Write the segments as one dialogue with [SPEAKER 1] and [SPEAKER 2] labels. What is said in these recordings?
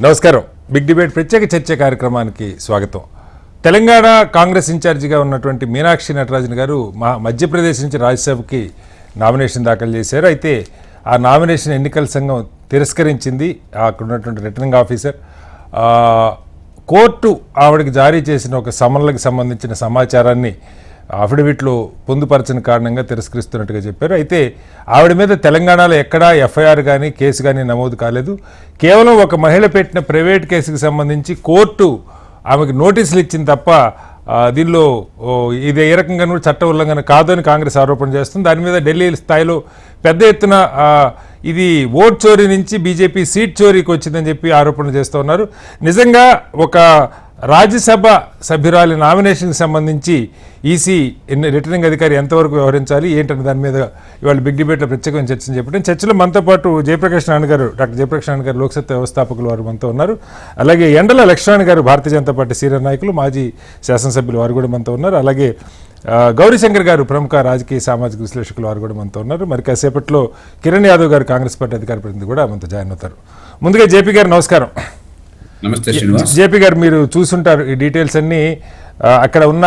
[SPEAKER 1] నమస్కారం. Big debate ప్రత్యేక చర్చ కార్యక్రమానికి స్వాగతం. తెలంగాణ కాంగ్రెస్ ఇన్ఛార్జిగా ఉన్నటువంటి మీనాక్షి నటరాజన్ గారు మధ్యప్రదేశ్ నుంచి రాజ్యసభకి నామినేషన్ దాఖలు చేశారు. అయితే ఆ నామినేషన్ ఎన్నికల సంఘం తిరస్కరించింది. అక్కడ ఉన్నటువంటి రిటర్నింగ్ ఆఫీసర్ కోర్టు ఆవిడకి జారీ చేసిన ఒక సమన్లకు సంబంధించిన సమాచారాన్ని అఫిడవిట్లో పొందుపరచని కారణంగా తిరస్కరిస్తున్నట్టుగా చెప్పారు. అయితే ఆవిడ మీద తెలంగాణలో ఎక్కడా ఎఫ్ఐఆర్ కానీ కేసు కానీ నమోదు కాలేదు. కేవలం ఒక మహిళ పెట్టిన ప్రైవేట్ కేసుకు సంబంధించి కోర్టు ఆమెకు నోటీసులు ఇచ్చింది తప్ప దీనిలో ఇది ఏ రకంగానూ చట్ట ఉల్లంఘన కాదు అని కాంగ్రెస్ ఆరోపణ చేస్తుంది. దాని మీద ఢిల్లీ స్థాయిలో పెద్ద ఎత్తున ఇది ఓట్ చోరీ నుంచి బీజేపీ సీట్ చోరీకి వచ్చిందని చెప్పి ఆరోపణలు చేస్తూ ఉన్నారు. నిజంగా ఒక రాజ్యసభ సభ్యురాలి నామినేషన్కి సంబంధించి ఈసీ రిటర్నింగ్ అధికారి ఎంతవరకు వ్యవహరించాలి ఏంటంటే దాని మీద ఇవాళ బిగ్ డిబేట్లో ప్రత్యేకమైన చర్చను చెప్పడం. చర్చలో మనతో పాటు జయప్రకాష్ నారాయణ గారు, డాక్టర్ జయప్రకాష్ నారాయణ గారు లోక్సత్తా వ్యవస్థాపకులు వారు మనతో ఉన్నారు. అలాగే ఎండల లక్ష్మణ్ గారు భారతీయ జనతా పార్టీ సీనియర్ నాయకులు, మాజీ శాసనసభ్యులు వారు కూడా మనతో ఉన్నారు. అలాగే గౌరీశంకర్ గారు ప్రముఖ రాజకీయ సామాజిక విశ్లేషకులు వారు కూడా మనతో ఉన్నారు. మరి కాసేపట్లో కిరణ్ యాదవ్ గారు కాంగ్రెస్ పార్టీ అధికార ప్రతినిధి కూడా మనతో జాయిన్ అవుతారు. ముందుగా జేపీ గారు నమస్కారం.
[SPEAKER 2] నమస్తే శ్రీనివాస్.
[SPEAKER 1] జేపీ గారు, మీరు చూసుంటారు ఈ డీటెయిల్స్ అన్నీ. అక్కడ ఉన్న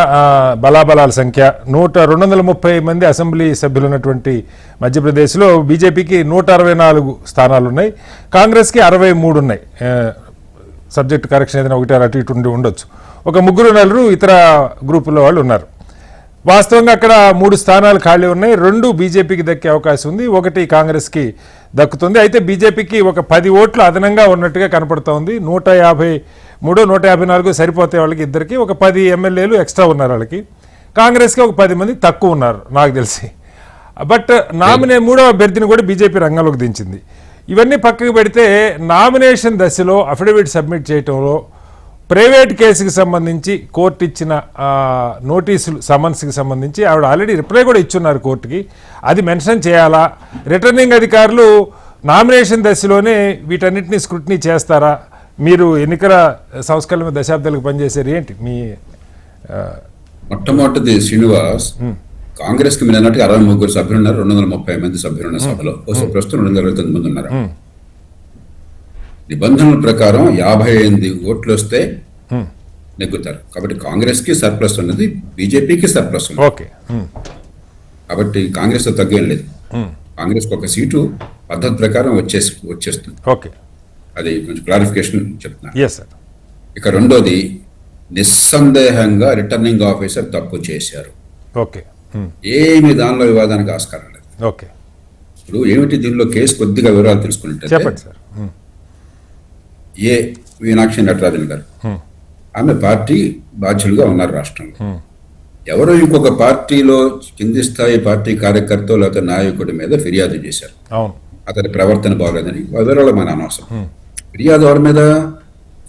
[SPEAKER 1] బలాబలాల సంఖ్య 230 మంది అసెంబ్లీ సభ్యులు ఉన్నటువంటి మధ్యప్రదేశ్లో బీజేపీకి 164 స్థానాలు ఉన్నాయి, కాంగ్రెస్కి 63 ఉన్నాయి. సబ్జెక్ట్ కరెక్షన్ ఏదైనా ఒకటి అటు ఇటు ఉండొచ్చు. ఒక 3-4 ఇతర గ్రూపుల వాళ్ళు ఉన్నారు. వాస్తవంగా అక్కడ 3 స్థానాలు ఖాళీ ఉన్నాయి. 2 బీజేపీకి దక్కే అవకాశం ఉంది, 1 కాంగ్రెస్కి దక్కుతుంది. అయితే బీజేపీకి ఒక 10 ఓట్లు అదనంగా ఉన్నట్టుగా కనపడుతోంది. 153, 154 సరిపోతే వాళ్ళకి ఇద్దరికి. ఒక 10 ఎమ్మెల్యేలు ఎక్స్ట్రా ఉన్నారు వాళ్ళకి. కాంగ్రెస్కి ఒక 10 మంది తక్కువ ఉన్నారు నాకు తెలిసి. బట్ మూడవ అభ్యర్థిని కూడా బీజేపీ రంగంలోకి దించింది. ఇవన్నీ పక్కకు పెడితే నామినేషన్ దశలో అఫిడవిట్ సబ్మిట్ చేయడంలో ప్రైవేట్ కేసుకి సంబంధించి కోర్టు ఇచ్చిన నోటీసులు సమన్స్కి సంబంధించి ఆవిడ ఆల్రెడీ రిప్లై కూడా ఇచ్చున్నారు కోర్టుకి. అది మెన్షన్ చేయాలా? రిటర్నింగ్ అధికారులు నామినేషన్ దశలోనే వీటన్నిటిని స్క్రూటినీ చేస్తారా? మీరు ఎన్నికల సంస్కరణ దశాబ్దాలకు పనిచేశారు, ఏంటి మీ
[SPEAKER 2] మొట్టమొదటిది శ్రీనివాస్, కాంగ్రెస్ కి మీరు అన్నట్టు 63 సభ్యులు ఉన్నారు, 230 మంది సభ్యులు ఉన్న సభలో ప్రస్తుతం 229 మంది ఉన్నారు. నిబంధనల ప్రకారం 58 ఓట్లు వస్తే నెగ్గుతారు. కాబట్టి కాంగ్రెస్ కి సర్ప్లస్ ఉన్నది, బీజేపీకి సర్ప్లస్ ఉంది. కాబట్టి కాంగ్రెస్ తో తగ్గేం లేదు. కాంగ్రెస్ కి ఒక సీటు పద్ధతి ప్రకారం వచ్చేస్తుంది. అది కొంచెం క్లారిఫికేషన్ చెప్తున్నా. ఇక రెండోది, నిస్సందేహంగా రిటర్నింగ్ ఆఫీసర్ తప్పు చేశారు. ఏమి దానిలో వివాదానికి ఆస్కారం లేదు. ఇప్పుడు ఏమిటి దీనిలో కేసు కొద్దిగా వివరాలు తెలుసుకుంటే, మీనాక్షి నటరాజన్ గారు ఆమె పార్టీ బాధ్యులుగా ఉన్నారు రాష్ట్రంలో. ఎవరో ఇంకొక పార్టీలో కింది స్థాయి పార్టీ కార్యకర్త లేకపోతే నాయకుడి మీద ఫిర్యాదు చేశారు, అతని ప్రవర్తన బాగలేదని. వివరాలు మన అనవసరం. ఫిర్యాదు ఎవరి మీద?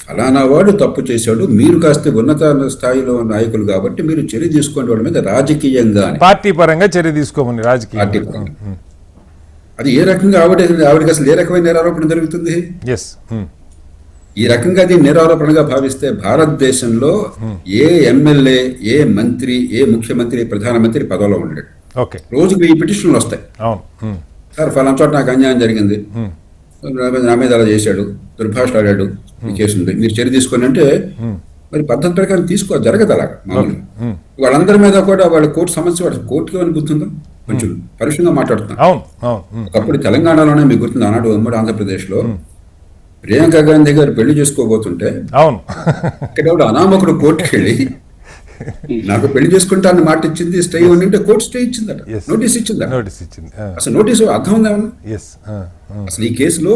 [SPEAKER 2] ఫలానా వాడు తప్పు చేశాడు, మీరు కాస్త ఉన్నత స్థాయిలో నాయకులు కాబట్టి మీరు చర్య తీసుకోండి వాడి మీద రాజకీయంగా,
[SPEAKER 1] పార్టీ పరంగా చర్య తీసుకోమని. పార్టీ పరంగా
[SPEAKER 2] అది ఏ రకంగా ఆవిడకి అసలు ఏ రకమైన నేరారోపణ జరుగుతుంది? ఈ రకంగా అది నేరారోపణగా భావిస్తే భారతదేశంలో ఏ ఎమ్మెల్యే, ఏ మంత్రి, ఏ ముఖ్యమంత్రి, ప్రధానమంత్రి పదవిలో ఉండడు. రోజుకు ఈ పిటిషన్లు వస్తాయి. సార్ ఫలానా చోట నాకు అన్యాయం జరిగింది, నా మీద అలా చేశాడు, దుర్భాషలాడాడు, ఈ కేసు ఉంది, మీరు చర్య తీసుకొని అంటే మరి పద్ధతి ప్రకారం జరగదు అలాగా. మామూలుగా వాళ్ళందరి మీద కూడా వాళ్ళ కోర్టు సమస్య, వాడు కోర్టుకి ఏమైనా గుర్తుందో కొంచెం పరుషంగా మాట్లాడుతున్నాం. ఒకప్పుడు తెలంగాణలోనే మీకు గుర్తుంది, ఆనాడు ఉమ్మడి ఆంధ్రప్రదేశ్లో ప్రియాంక గాంధీ గారు పెళ్లి చేసుకోబోతుంటే ఇక్కడ అనామకుడు కోర్టుకి వెళ్ళి నాకు పెళ్లి చేసుకుంటానని మాట ఇచ్చింది, స్టే ఉంటే కోర్టు స్టే ఇచ్చిందట, నోటీస్ ఇచ్చిందట. అసలు నోటీసు అర్థం ఉందేమన్నా? అసలు ఈ కేసులో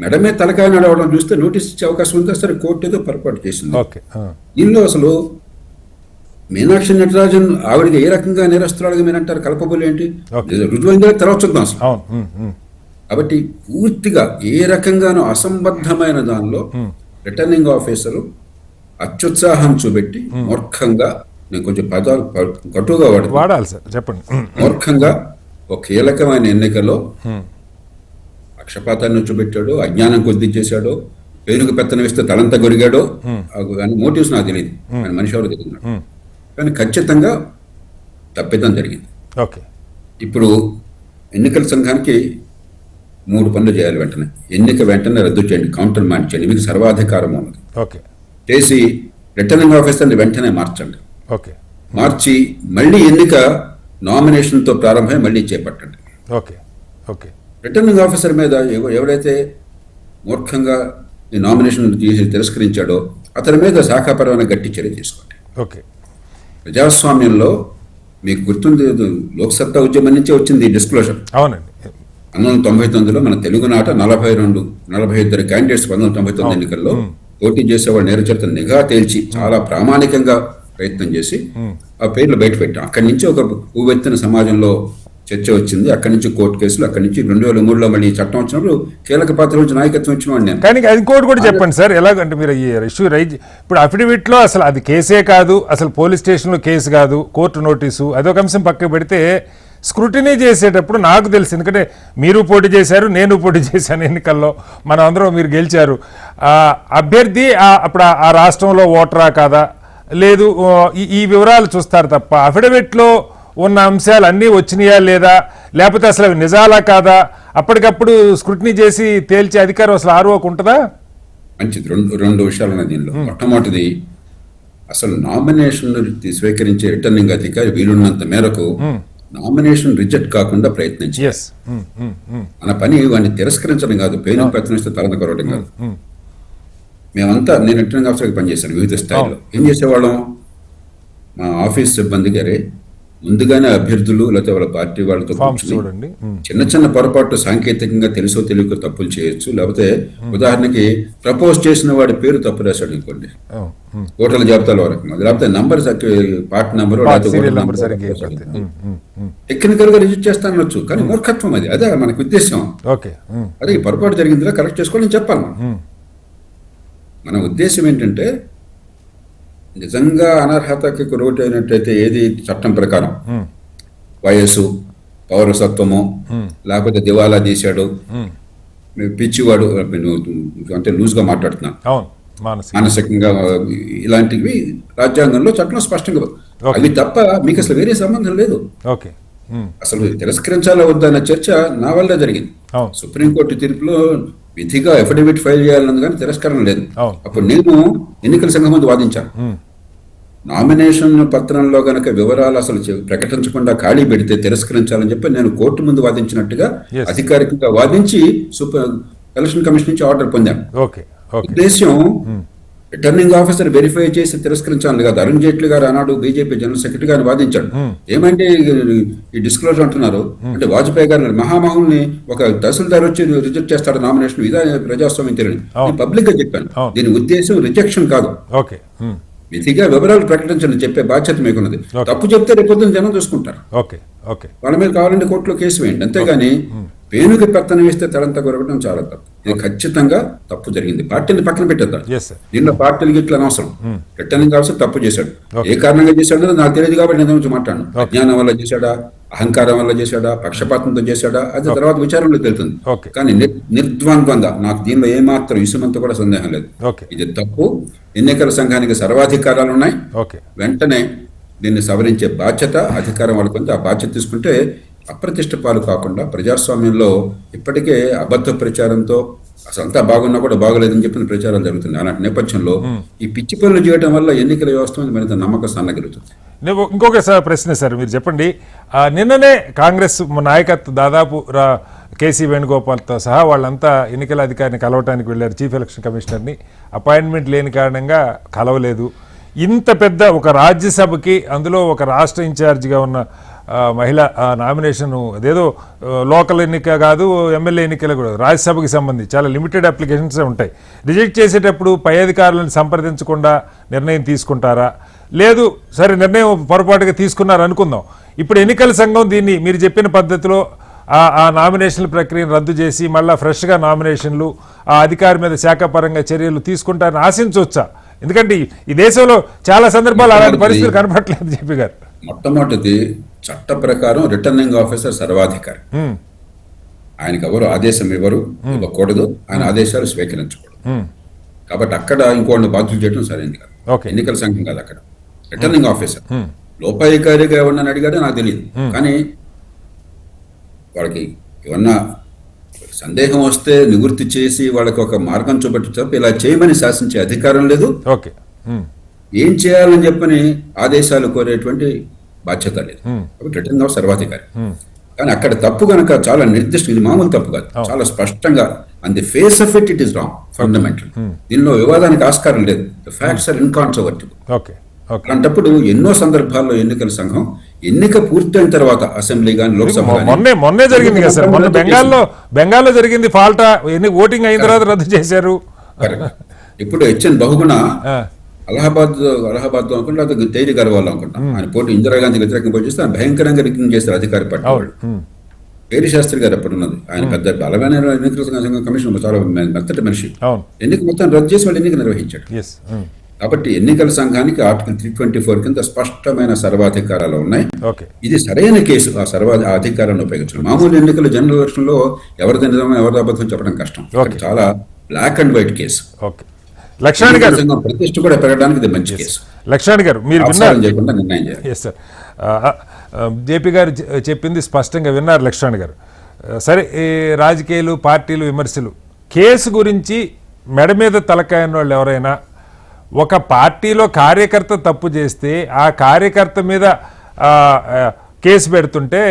[SPEAKER 2] మెడమే తలకాయ నడవడం చూస్తే నోటీస్ ఇచ్చే అవకాశం ఉంది. సరే కోర్టు ఏదో పొరపాటు చేసింది. దీనిలో అసలు మీనాక్షి నటరాజన్ ఆవిడకి ఏ రకంగా నేరస్తురాలుగా మీరు అంటారు? కల్పబుల్ ఏంటి? రుజువైందో తర్వాత చూద్దాం అసలు. కాబట్టి పూర్తిగా ఏ రకంగానూ అసంబద్ధమైన దానిలో రిటర్నింగ్ ఆఫీసరు అత్యుత్సాహం చూపెట్టి మూర్ఖంగా, నేను కొంచెం పదాలు కటుగా
[SPEAKER 1] వాడాలి సార్, చెప్పండి,
[SPEAKER 2] మూర్ఖంగా ఒక కీలకమైన ఎన్నికలో పక్షపాతాన్ని చూపెట్టాడు, అజ్ఞానం కొద్ది చేశాడు, పేరుకు పెత్తనం ఇస్తే తలంతా గొరిగాడో అని మోటివ్స్ నాకు తెలియదు, ఆయన మనిషి ఎవరు తెలియదు. కానీ ఖచ్చితంగా తప్పిదం జరిగింది. ఇప్పుడు ఎన్నికల సంఘానికి 3 పనులు చేయాలి వెంటనే. ఎన్నిక వెంటనే రద్దు చేయండి, కౌంటర్ మార్చండి, మీకు సర్వాధికారం ఉన్నది.
[SPEAKER 1] ఓకే.
[SPEAKER 2] చేసి రిటర్నింగ్ ఆఫీసర్ని వెంటనే మార్చండి.
[SPEAKER 1] ఓకే.
[SPEAKER 2] మార్చి మళ్ళీ ఎన్నిక నామినేషన్తో ప్రారంభమై మళ్ళీ చేపట్టండి.
[SPEAKER 1] ఓకే. ఓకే.
[SPEAKER 2] రిటర్నింగ్ ఆఫీసర్ మీద ఎవరైతే మూర్ఖంగా ఈ నామినేషన్ తిరస్కరించాడో అతని మీద శాఖాపరమైన గట్టి చర్య తీసుకోండి.
[SPEAKER 1] ఓకే.
[SPEAKER 2] ప్రజాస్వామ్యంలో మీకు గుర్తుంది, లోక్సత్తా ఉద్యమం నుంచే వచ్చింది ఈ డిస్క్లోజర్.
[SPEAKER 1] అవునండి.
[SPEAKER 2] 1999లో మన తెలుగునాట 42 క్యాండిడేట్స్ 1999 ఎన్నికల్లో పోటీ చేసేవాడు నేర చరిత్ర నిఘా తేల్చి చాలా ప్రామాణికంగా ప్రయత్నం చేసి ఆ పేర్లు బయట పెట్టాం. అక్కడి నుంచి ఒక ఉవ్వెత్తిన సమాజంలో చర్చ వచ్చింది. అక్కడి నుంచి కోర్టు కేసులు, అక్కడి నుంచి 2003లో మళ్ళీ చట్టం వచ్చినప్పుడు కీలక పాత్ర నుంచి నాయకత్వం ఇచ్చిన వాడిని నేను.
[SPEAKER 1] కానీ ఇంకోటి కూడా చెప్పండి సార్, ఎలాగంటే మీరు ఈ ఇష్యూ రైజ్ ఇప్పుడు అఫిడవిట్లో అసలు అది కేసే కాదు, అసలు పోలీస్ స్టేషన్లో కేసు కాదు, కోర్టు నోటీసు, అదొక అంశం పక్కకు పెడితే స్క్రూటినీ చేసేటప్పుడు నాకు తెలుసు, ఎందుకంటే మీరు పోటీ చేశారు, నేను పోటీ చేశాను ఎన్నికల్లో, మనం అందరం మీరు గెలిచారు. అభ్యర్థి అప్పుడు ఆ రాష్ట్రంలో ఓటరా కాదా లేదు, ఈ వివరాలు చూస్తారు తప్ప అఫిడవిట్లో ఉన్న అంశాలు అన్నీ వచ్చినాయా లేదా, లేకపోతే అసలు అవి నిజాలా కాదా అప్పటికప్పుడు స్క్రూటినీ చేసి తేల్చే అధికారం అసలు ఆర్ఓకి ఉంటుందా?
[SPEAKER 2] మంచిది. రెండు విషయాలు ఉన్నాయి దీనిలో. మొట్టమొదటిది, అసలు నామినేషన్ స్వీకరించే రిటర్నింగ్ అధికారి వీలున్నంత మేరకు నామినేషన్ రిజెక్ట్ కాకుండా ప్రయత్నించి మన పని వాడిని తిరస్కరించడం కాదు, పేరు ప్రయత్నిస్తే తలన కొరవడం కాదు. మేమంతా, నేను రిటర్నింగ్ ఆఫీసర్గా పనిచేశాను వివిధ స్థాయిలో. ఏం చేసేవాళ్ళం, మా ఆఫీస్ సిబ్బంది గారే ముందుగానే అభ్యర్థులు లేకపోతే వాళ్ళ పార్టీ వాళ్ళతో కూర్చుని చిన్న చిన్న పొరపాటు సాంకేతికంగా తెలుసో తెలియకో తప్పులు చేయొచ్చు. లేకపోతే ఉదాహరణకి ప్రపోజ్ చేసిన వాడి పేరు తప్పు రాశాడు అనుకోండి, ఓటర్ల జాబితాలో వరకు, లేకపోతే నంబర్ పార్టీ నంబర్ టెక్నికల్ గా రిజిస్టర్ చేస్తానొచ్చు, కానీ మూర్ఖత్వం అది. అదే మనకు ఉద్దేశం. అదే ఈ పొరపాటు జరిగిందిరా, కరెక్ట్ చేసుకోవాలని చెప్పాలి. మన ఉద్దేశం ఏంటంటే, నిజంగా అనర్హతకి గురవుట అయినట్టయితే ఏది చట్టం ప్రకారం వయస్సు, పౌరసత్వము, లేకపోతే దివాలా తీశాడు, పిచ్చివాడు అంటే లూజ్గా మాట్లాడుతున్నాను, మానసికంగా, ఇలాంటివి రాజ్యాంగంలో చట్టం స్పష్టంగా, అవి తప్ప మీకు అసలు వేరే సంబంధం లేదు. అసలు తిరస్కరించాలా వద్దన్న చర్చ నా వల్ల జరిగింది. సుప్రీంకోర్టు తీర్పులో విధిగా అఫిడవిట్ ఫైల్ చేయాలన్నది కానీ తిరస్కరణ లేదు. అప్పుడు నేను ఎన్నికల సంఘం ముందు వాదించాను, నామినేషన్ పత్రంలో గనక వివరాలు అసలు ప్రకటించకుండా ఖాళీ పెడితే తిరస్కరించాలని చెప్పి నేను కోర్టు ముందు వాదించినట్టుగా అధికారికంగా వాదించి ఎలక్షన్ కమిషన్ నుంచి ఆర్డర్ పొందాను. ఉద్దేశ్యం రిటర్నింగ్ ఆఫీసర్ వెరిఫై చేసి తిరస్కరించాలి కాదు. అరుణ్ జైట్లీ గారు ఆనాడు బీజేపీ జనరల్ సెక్రటరీ గారిని వాదించాడు. ఏమంటే ఈ డిస్క్లోజర్ అంటున్నారు అంటే, వాజ్పేయి గారు మహామహుల్ని ఒక తహసీల్దార్ వచ్చి రిజెక్ట్ చేస్తాడు నామినేషన్, ఇదే ప్రజాస్వామ్యం తెలియదు. నేను పబ్లిక్ గా చెప్పాను, దీని ఉద్దేశం రిజెక్షన్ కాదు, విధిగా వివరాలు ప్రకటించండి చెప్పే బాధ్యత మీకున్నది. తప్పు చెప్తే రేపొద్దున జనం చూసుకుంటారు, వాళ్ళ మీద కావాలంటే కోర్టులో కేసు వేయండి. అంతేగాని పేనుకి పెత్తనం వేస్తే తలంతా కొరగడం చాలా తప్పు. ఇది ఖచ్చితంగా తప్పు జరిగింది. పార్టీని పక్కన పెట్టేద్దాం, దీనిలో పార్టీలకి ఇట్లా అనవసరం. రిటర్నింగ్ ఆఫీసర్ తప్పు చేశాడు, ఏ కారణంగా చేశాడో నాకు తెలియదు కాబట్టి నేను గురించి మాట్లాడను. అజ్ఞానం వల్ల చేశాడా, అహంకారం వల్ల చేశాడా, పక్షపాతంతో చేశాడా, అది తర్వాత విచారణలో తెలుస్తుంది. కానీ నిర్ద్వంద్వంగా నాకు దీనిలో ఏమాత్రం ఇసుమంత కూడా సందేహం లేదు, ఇది తప్పు. ఎన్నికల సంఘానికి సర్వాధికారాలు ఉన్నాయి, వెంటనే దీన్ని సవరించే బాధ్యత అధికారం వాళ్ళకు ఉంది. ఆ బాధ్యత తీసుకుంటే అప్రతిష్ట పాలు కాకుండా, ప్రజాస్వామ్యంలో ఇప్పటికే అబద్ధ ప్రచారంతో అసలు అంతా బాగున్నా కూడా బాగలేదని చెప్పిన ప్రచారాలు జరుగుతున్నాయి. అలాంటి నేపథ్యంలో ఈ పిచ్చి పనులు చేయడం వల్ల ఎన్నికల వ్యవస్థ మీద మరింత నమ్మకం సన్నగిలుతుంది.
[SPEAKER 1] ఇంకొక ప్రశ్న సార్, మీరు చెప్పండి, నిన్ననే కాంగ్రెస్ నాయకత్వం దాదాపు కేసీ వేణుగోపాల్తో సహా వాళ్ళంతా ఎన్నికల అధికారిని కలవటానికి వెళ్ళారు, చీఫ్ ఎలక్షన్ కమిషనర్ని. అపాయింట్మెంట్ లేని కారణంగా కలవలేదు. ఇంత పెద్ద ఒక రాజ్యసభకి, అందులో ఒక రాష్ట్ర ఇన్ఛార్జిగా ఉన్న మహిళ నామినేషన్, అదేదో లోకల్ ఎన్నిక కాదు, ఎమ్మెల్యే ఎన్నికలు కూడా, రాజ్యసభకి సంబంధించి చాలా లిమిటెడ్ అప్లికేషన్స్ ఉంటాయి. రిజెక్ట్ చేసేటప్పుడు పై అధికారులను సంప్రదించకుండా నిర్ణయం తీసుకుంటారా, లేదు సరే నిర్ణయం పొరపాటుగా తీసుకున్నారు అనుకుందాం, ఇప్పుడు ఎన్నికల సంఘం దీన్ని మీరు చెప్పిన పద్ధతిలో ఆ నామినేషన్ల ప్రక్రియను రద్దు చేసి మళ్ళీ ఫ్రెష్గా నామినేషన్లు, ఆ అధికారి మీద శాఖాపరంగా చర్యలు తీసుకుంటారని ఆశించవచ్చా? ఎందుకంటే ఈ దేశంలో చాలా సందర్భాలు అలాంటి పరిస్థితులు కనపడలేదు. జేపీ గారు,
[SPEAKER 2] మొట్టమొదటిది చట్ట ప్రకారం రిటర్నింగ్ ఆఫీసర్ సర్వాధికారి, ఆయనకు ఎవరు ఆదేశం ఇవ్వకూడదు, ఆయన ఆదేశాలు స్వీకరించకూడదు. కాబట్టి అక్కడ ఇంకోటి బాధ్యత చేయడం సరైనది కాదు. ఎన్నికల సంఘం కాదు, అక్కడ రిటర్నింగ్ ఆఫీసర్. లోపాయికారిగా ఎవరిని అడిగాడో నాకు తెలియదు, కానీ వాళ్ళకి ఏమన్నా సందేహం వస్తే నివృత్తి చేసి వాళ్ళకి ఒక మార్గం చూపెట్టి తప్ప ఇలా చేయమని శాసించే అధికారం లేదు.
[SPEAKER 1] ఓకే.
[SPEAKER 2] ఏం చేయాలని చెప్పని ఆదేశాలు కోరేటువంటి బాధ్యత లేదు. కాబట్టి రిటర్న్ ఆఫ్ సర్వాధికారి. కానీ అక్కడ తప్పు కనుక చాలా నిర్దిష్ట, ఇది మామూలు తప్పు కాదు, చాలా స్పష్టంగా on the face of it is wrong, fundamental. దీనిలో వివాదానికి ఆస్కారం లేదు. The facts are incontrovertible.
[SPEAKER 1] Okay.
[SPEAKER 2] అలాంటప్పుడు ఎన్నో సందర్భాల్లో ఎన్నికల సంఘం ఎన్నిక పూర్తయిన తర్వాత అసెంబ్లీ కానీ లోక్సభ
[SPEAKER 1] మొన్నే జరిగింది కదా సార్, మొన్న బెంగాల్లో జరిగింది. ఫాల్టా ఓటింగ్ అయిన తర్వాత రద్దు చేశారు.
[SPEAKER 2] ఇప్పుడు హెచ్ఎన్ బహుగుణ అలహాబాద్ అనుకుంటా, అది తేజీ గర్వాల్ అనుకుంటా, ఆయన పోటీ ఇందిరాగాంధీ వ్యతిరేకంగా పోటీ చేస్తే ఆయన భయంకరంగా రిగ్గింగ్ చేస్తారు అధికార పార్టీ వాళ్ళు. పేరి శాస్త్రి గారు అప్పుడు ఉన్నది, ఆయన పెద్ద బలమైన ఎన్నికల సంఘం కమిషన్, చాలా మెత్తటి మనిషి. ఎన్నిక మొత్తం రద్దు చేసి వాళ్ళు ఎన్నిక నిర్వహించాడు. కాబట్టి ఎన్నికల సంఘానికి ఆర్టికల్ 324 కింద స్పష్టమైన సర్వాధికారాలు ఉన్నాయి. ఇది సరైన కేసు. ఆ అధికారాన్ని ఉపయోగించడం. మామూలు ఎన్నికలు జనరల్ ఎలక్షన్ లో ఎవరిది నిజం ఎవరిది అబద్ధం చెప్పడం కష్టం. చాలా black and white case.
[SPEAKER 1] Laxman గారు,
[SPEAKER 2] ప్రతిష్ట కూడా పెరగడానికి ఇది మంచి కేసు.
[SPEAKER 1] లక్ష్మణ్ గారు, మీరు విన్నారు
[SPEAKER 2] చేయకుండా నిర్ణయం చేయాలి.
[SPEAKER 1] సార్, జేపీ గారు చెప్పింది స్పష్టంగా విన్నారు లక్ష్మణ్ గారు. సరే, రాజకీయాలు, పార్టీలు, విమర్శలు, కేసు గురించి మెడ మీద తలకాయన్న వాళ్ళు ఎవరైనా ఒక పార్టీలో కార్యకర్త తప్పు చేస్తే ఆ కార్యకర్త మీద కేసు పెడుతుంటే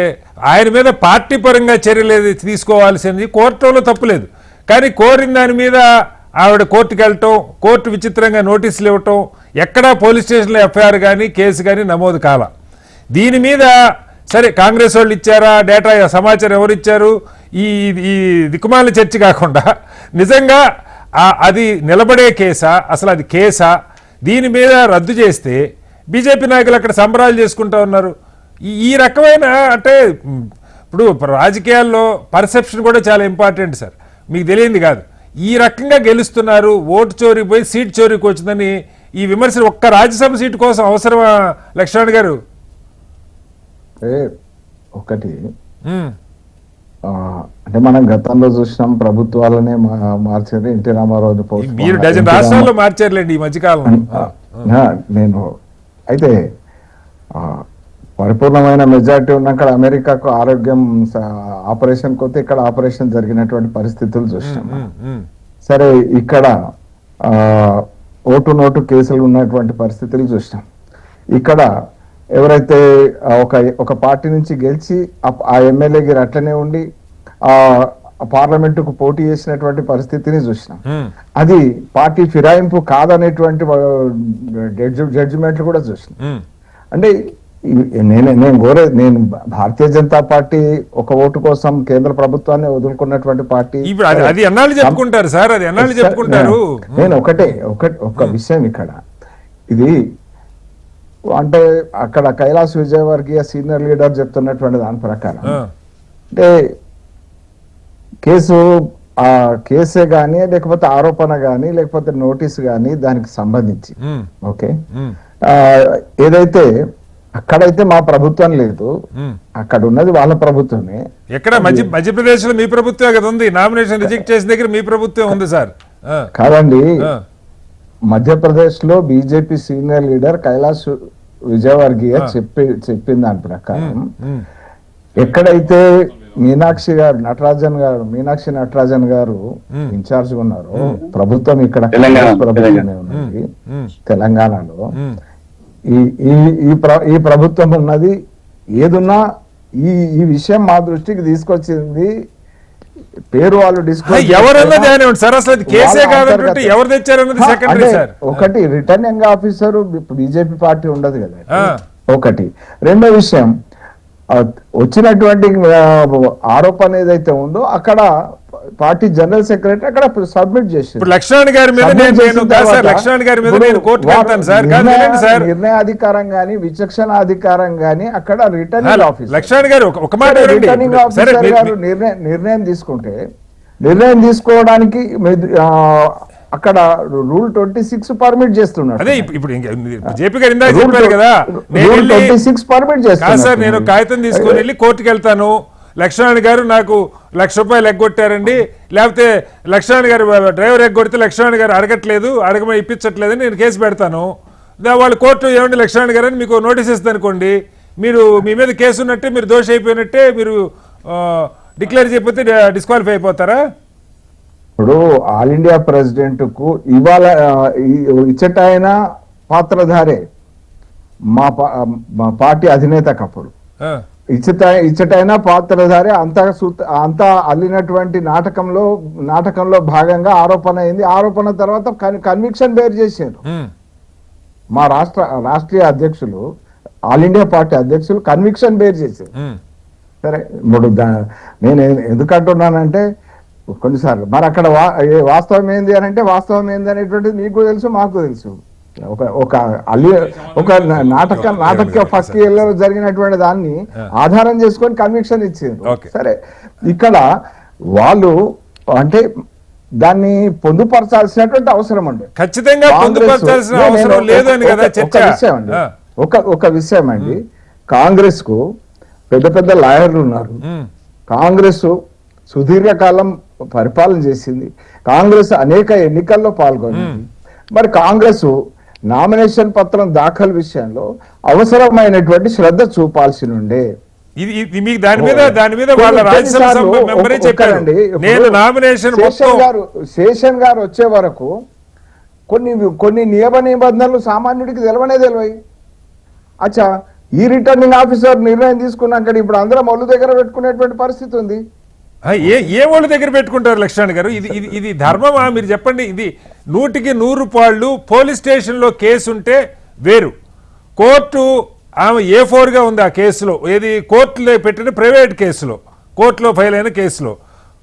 [SPEAKER 1] ఆయన మీద పార్టీ పరంగా చర్యలు తీసుకోవాల్సింది కోర్టులో తప్పులేదు. కానీ కోరిన దాని మీద ఆవిడ కోర్టుకు వెళ్ళటం, కోర్టు విచిత్రంగా నోటీసులు ఇవ్వటం, ఎక్కడా పోలీస్ స్టేషన్లో ఎఫ్ఐఆర్ కానీ కేసు కానీ నమోదు కాల. దీని మీద సరే కాంగ్రెస్ వాళ్ళు ఇచ్చారా డేటా, సమాచారం ఎవరు ఇచ్చారు, ఈ దిక్కుమాల చర్చ కాకుండా నిజంగా అది నిలబడే కేసా, అసలు అది కేసా, దీని మీద రద్దు చేస్తే బీజేపీ నాయకులు అక్కడ సంబరాలు చేసుకుంటూ ఉన్నారు. ఈ రకమైన, అంటే ఇప్పుడు రాజకీయాల్లో పర్సెప్షన్ కూడా చాలా ఇంపార్టెంట్ సార్, మీకు తెలియంది కాదు. ఈ రకంగా గెలుస్తున్నారు, ఓటు చోరీ పోయి సీట్ చోరీకి వచ్చిందని ఈ విమర్శలు ఒక్క రాజ్యసభ సీటు కోసం అవసరమా లక్ష్మణ్ గారు?
[SPEAKER 3] ఒకటి అంటే మనం గతంలో చూసినాం, ప్రభుత్వాలనే మార్చారు. ఎన్టీ రామారావు
[SPEAKER 1] మీరు డజన్ రాష్ట్రాల్లో మార్చారులేండి ఈ మధ్యకాలం.
[SPEAKER 3] నేను అయితే పరిపూర్ణమైన మెజారిటీ ఉన్నాక అమెరికాకు ఆరోగ్యం ఆపరేషన్ కొత్త, ఇక్కడ ఆపరేషన్ జరిగినటువంటి పరిస్థితులు చూసినాం. సరే, ఇక్కడ ఓటు నోటు కేసులు ఉన్నటువంటి పరిస్థితులు చూసినాం. ఇక్కడ ఎవరైతే ఒక పార్టీ నుంచి గెలిచి ఆ ఎమ్మెల్యే గారు అట్లనే ఉండి ఆ పార్లమెంటుకు పోటీ చేసినటువంటి పరిస్థితిని చూసినాం. అది పార్టీ ఫిరాయింపు కాదనేటువంటి జడ్జిమెంట్లు కూడా చూసినాం. అంటే నేను భారతీయ జనతా పార్టీ ఒక ఓటు కోసం కేంద్ర ప్రభుత్వాన్ని వదులుకున్నటువంటి పార్టీ.
[SPEAKER 1] అది ఎన్నాళ్ళు చెప్పుకుంటారు సార్, అది ఎన్నాళ్ళు చెప్పుకుంటారు.
[SPEAKER 3] నేను ఒక విషయం ఇక్కడ, ఇది అంటే అక్కడ కైలాస్ విజయవర్గీయ సీనియర్ లీడర్ చెప్తున్నటువంటి దాని ప్రకారం అంటే కేసే గానీ, లేకపోతే ఆరోపణ గానీ, లేకపోతే నోటీసు గానీ దానికి సంబంధించి ఓకే, ఏదైతే అక్కడైతే మా ప్రభుత్వం లేదు, అక్కడ ఉన్నది వాళ్ళ ప్రభుత్వమే.
[SPEAKER 1] ఎక్కడ మధ్యప్రదేశ్ లో మీ ప్రభుత్వం కదా ఉంది, నామినేషన్ రిజెక్ట్ చేసిన దగ్గర మీ ప్రభుత్వం ఉంది సార్.
[SPEAKER 3] కాదండి, మధ్యప్రదేశ్ లో బీజేపీ సీనియర్ లీడర్ కైలాస్ విజయవర్గీయ చెప్పిన దాని ప్రకారం ఎక్కడైతే మీనాక్షి నటరాజన్ గారు ఇన్ఛార్జ్ ఉన్నారు, ప్రభుత్వం ఇక్కడ ప్రభుత్వమే ఉన్నది తెలంగాణలో. ఈ ప్రభుత్వం ఉన్నది, ఏదున్నా ఈ విషయం మా దృష్టికి తీసుకొచ్చింది. పేరు వాళ్ళు ఒకటి రిటర్నింగ్ ఆఫీసర్ బీజేపీ పార్టీ ఉండదు కదా ఒకటి. రెండో విషయం, వచ్చినటువంటి ఆరోపణ ఏదైతే ఉందో అక్కడ పార్టీ జనరల్ సెక్రటరీ అక్కడ సబ్మిట్ చేసి నిర్ణయ అధికారం గానీ విచక్షణ అధికారం గానీ అక్కడ రిటర్నింగ్ ఆఫీసర్ గారు నిర్ణయం తీసుకోవడానికి అక్కడ రూల్ 26 పర్మిట్ చేస్తున్నాడు.
[SPEAKER 1] అదే ఇప్పుడు జేపీ గారు ఇందాక చెప్పారు కదా, నేను కాగితం తీసుకొని వెళ్ళి కోర్టుకు వెళ్తాను, లక్ష్మణ్ గారు నాకు ₹1,00,000 ఎగ్గొట్టారండి, లేకపోతే లక్ష్మణ్ గారు డ్రైవర్ ఎగ్గొడితే లక్ష్మణ్ గారు అడగమని ఇప్పించట్లేదని నేను కేసు పెడతాను. వాళ్ళు కోర్టు ఏమండి లక్ష్మణ్ గారు అని మీకు నోటీస్ ఇస్తుంది అనుకోండి, మీరు మీ మీద కేసు ఉన్నట్టే, మీరు దోషి అయిపోయినట్టే, మీరు డిక్లేర్ చేయకపోతే డిస్క్వాలిఫై అయిపోతారా?
[SPEAKER 3] ఇప్పుడు ఆల్ ఇండియా ప్రెసిడెంట్ కు ఇవాళ ఇచ్చటైన పాత్రధారే మా పార్టీ అధినేతకు అప్పుడు ఇచ్చటైన పాత్రధారే అంతా అల్లినటువంటి నాటకంలో భాగంగా ఆరోపణ అయింది. ఆరోపణ తర్వాత కన్విక్షన్ బేర్ చేశారు. మా రాష్ట్రీయ అధ్యక్షులు, ఆల్ ఇండియా పార్టీ అధ్యక్షులు కన్విక్షన్ బేర్ చేశారు. సరే, ఇప్పుడు నేను ఎందుకు అంటున్నానంటే కొన్నిసార్లు మరి అక్కడ వాస్తవం ఏంది అని అంటే వాస్తవం ఏంది అనేటువంటిది మీకు తెలుసు, మాకు తెలుసు. ఒక నాటక ఫస్ట్ ఇయర్ లో జరిగినటువంటి దాన్ని ఆధారం చేసుకొని కన్విక్షన్ ఇచ్చింది. సరే, ఇక్కడ వాళ్ళు అంటే దాన్ని పొందుపరచాల్సినటువంటి అవసరం అండి.
[SPEAKER 1] ఖచ్చితంగా పొందుపరచాల్సిన అవసరం లేదు అని కదా చర్చ.
[SPEAKER 3] ఒక విషయం అండి, కాంగ్రెస్ కు పెద్ద పెద్ద లాయర్లు ఉన్నారు. కాంగ్రెస్ సుదీర్ఘకాలం పరిపాలన చేసింది. కాంగ్రెస్ అనేక ఎన్నికల్లో పాల్గొంది. మరి కాంగ్రెస్ నామినేషన్ పత్రం దాఖలు విషయంలో అవసరమైనటువంటి శ్రద్ధ చూపాల్సి ఉండే.
[SPEAKER 1] మీకు దాని మీద వాళ్ళ రాజ్యసభ మెంబరే చెప్పారండి. నేను నామినేషన్
[SPEAKER 3] శేషన్ గారు వచ్చే వరకు కొన్ని నియమ నిబంధనలు సామాన్యుడికి తెలియవు. అచ్చా, ఈ రిటర్నింగ్ ఆఫీసర్ నిర్ణయం తీసుకున్నాక ఇప్పుడు అందరం ఒళ్ళు దగ్గర పెట్టుకునేటువంటి పరిస్థితి ఉంది.
[SPEAKER 1] ఏ వాళ్ళు దగ్గర పెట్టుకుంటారు లక్ష్మణ్ గారు? ఇది ధర్మమా? మీరు చెప్పండి. ఇది 100కి 100 పాళ్ళు పోలీస్ స్టేషన్లో కేసు ఉంటే వేరు. కోర్టు ఆమె A4గా ఉంది ఆ కేసులో, ఏది కోర్టులో పెట్టిన ప్రైవేట్ కేసులో, కోర్టులో ఫైల్ అయిన కేసులో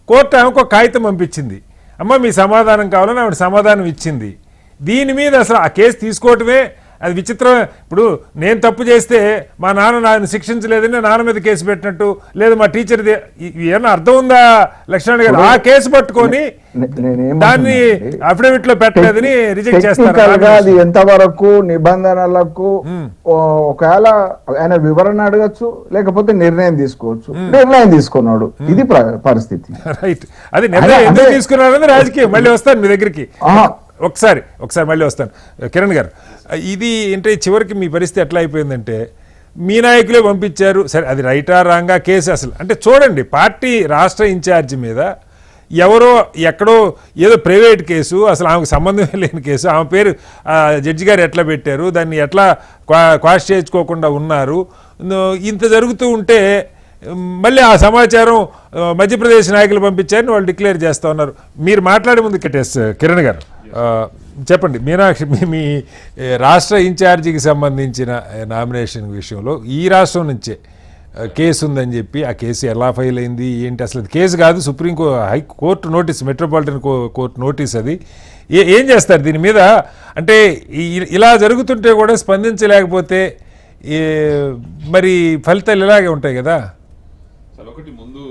[SPEAKER 1] కోర్టు ఆమెకు ఒక కాగితం పంపించింది. అమ్మ మీ సమాధానం కావాలని ఆవిడ సమాధానం ఇచ్చింది. దీని మీద అసలు ఆ కేసు తీసుకోవటమే అది విచిత్రం. ఇప్పుడు నేను తప్పు చేస్తే మా నాన్న శిక్షించలేదని నాన్న మీద కేసు పెట్టినట్టు, లేదు మా టీచర్ ఏమన్నా అర్థం ఉందా లక్ష్మణ్ గారు? ఆ కేసు పట్టుకొని దాన్ని అఫిడవిట్ లో పెట్టలేదని రిజెక్ట్ చేస్తారు.
[SPEAKER 3] అది ఎంతవరకు నిబంధనలకు ఒకవేళ ఆయన వివరణ అడగచ్చు, లేకపోతే నిర్ణయం తీసుకోవచ్చు. నిర్ణయం తీసుకున్నాడు, ఇది పరిస్థితి.
[SPEAKER 1] రైట్, అది నిర్ణయం ఎందుకు తీసుకున్నాడు రాజకీయం. మళ్ళీ వస్తాను మీ దగ్గరికి, ఒకసారి మళ్ళీ వస్తాను. కిరణ్ గారు, ఇది అంటే చివరికి మీ పరిస్థితి ఎట్లా అయిపోయిందంటే మీ నాయకులే పంపించారు. సరే, అది రైటా రాంగా కేసు అసలు అంటే చూడండి, పార్టీ రాష్ట్ర ఇన్ఛార్జి మీద ఎవరో ఎక్కడో ఏదో ప్రైవేట్ కేసు, అసలు ఆమెకు సంబంధమే లేని కేసు, ఆమె పేరు జడ్జి గారు ఎట్లా పెట్టారు, దాన్ని ఎట్లా క్వాష్ చేసుకోకుండా ఉన్నారు. ఇంత జరుగుతూ ఉంటే మళ్ళీ ఆ సమాచారం మధ్యప్రదేశ్ నాయకులు పంపించారని వాళ్ళు డిక్లేర్ చేస్తూ ఉన్నారు. మీరు మాట్లాడే ముందు కిరణ్ గారు చెప్పండి, మీనాక్షి మీ రాష్ట్ర ఇన్ఛార్జికి సంబంధించిన నామినేషన్ విషయంలో ఈ రాష్ట్రం నుంచే కేసు ఉందని చెప్పి ఆ కేసు ఎలా ఫైల్ అయింది ఏంటి, అసలు కేసు కాదు high court notice, metropolitan court notice, అది ఏం చేస్తారు దీని మీద? అంటే ఇలా జరుగుతుంటే కూడా స్పందించలేకపోతే మరి ఫలితాలు ఇలాగే ఉంటాయి కదా.
[SPEAKER 4] ఒకటి ముందు